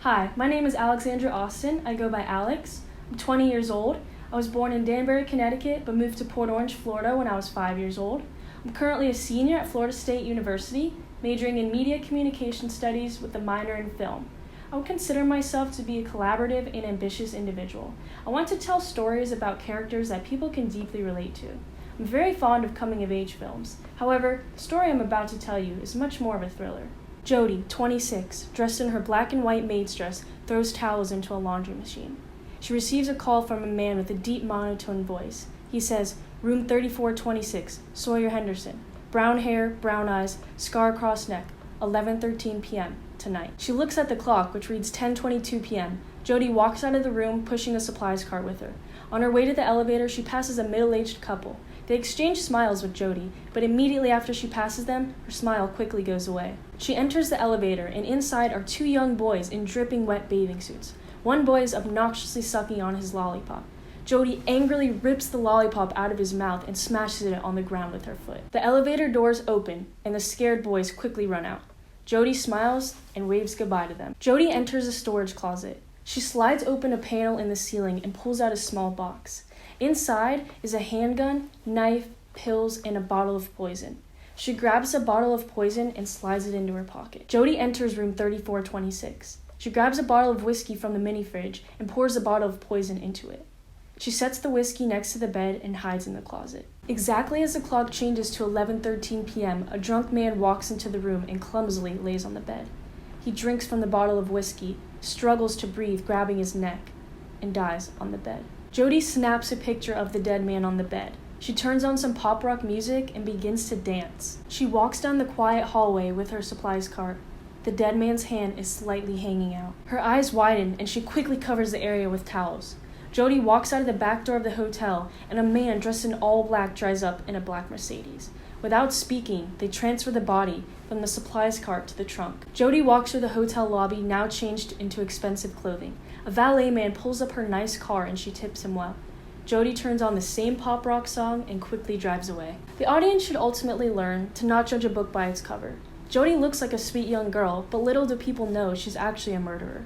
Hi, my name is Alexandra Austin. I go by Alex. I'm 20 years old. I was born in Danbury, Connecticut, but moved to Port Orange, Florida when I was 5 years old. I'm currently a senior at Florida State University, majoring in media communication studies with a minor in film. I would consider myself to be a collaborative and ambitious individual. I want to tell stories about characters that people can deeply relate to. I'm very fond of coming-of-age films. However, the story I'm about to tell you is much more of a thriller. Jody, 26, dressed in her black and white maid's dress, throws towels into a laundry machine. She receives a call from a man with a deep monotone voice. He says, "Room 3426, Sawyer Henderson. Brown hair, brown eyes, scar across neck, 11:13 p.m. tonight." She looks at the clock, which reads 10:22 p.m. Jody walks out of the room, pushing a supplies cart with her. On her way to the elevator, she passes a middle-aged couple. They exchange smiles with Jody, but immediately after she passes them, her smile quickly goes away. She enters the elevator, and inside are two young boys in dripping wet bathing suits. One boy is obnoxiously sucking on his lollipop. Jody angrily rips the lollipop out of his mouth and smashes it on the ground with her foot. The elevator doors open, and the scared boys quickly run out. Jody smiles and waves goodbye to them. Jody enters a storage closet. She slides open a panel in the ceiling and pulls out a small box. Inside is a handgun, knife, pills, and a bottle of poison. She grabs a bottle of poison and slides it into her pocket. Jody enters room 3426. She grabs a bottle of whiskey from the mini fridge and pours a bottle of poison into it. She sets the whiskey next to the bed and hides in the closet. Exactly as the clock changes to 11:13 p.m., a drunk man walks into the room and clumsily lays on the bed. He drinks from the bottle of whiskey, struggles to breathe, grabbing his neck, and dies on the bed. Jody snaps a picture of the dead man on the bed. She turns on some pop rock music and begins to dance. She walks down the quiet hallway with her supplies cart. The dead man's hand is slightly hanging out. Her eyes widen and she quickly covers the area with towels. Jody walks out of the back door of the hotel, and a man dressed in all black drives up in a black Mercedes. Without speaking, they transfer the body from the supplies cart to the trunk. Jody walks through the hotel lobby, now changed into expensive clothing. A valet man pulls up her nice car and she tips him well. Jody turns on the same pop rock song and quickly drives away. The audience should ultimately learn to not judge a book by its cover. Jody looks like a sweet young girl, but little do people know she's actually a murderer.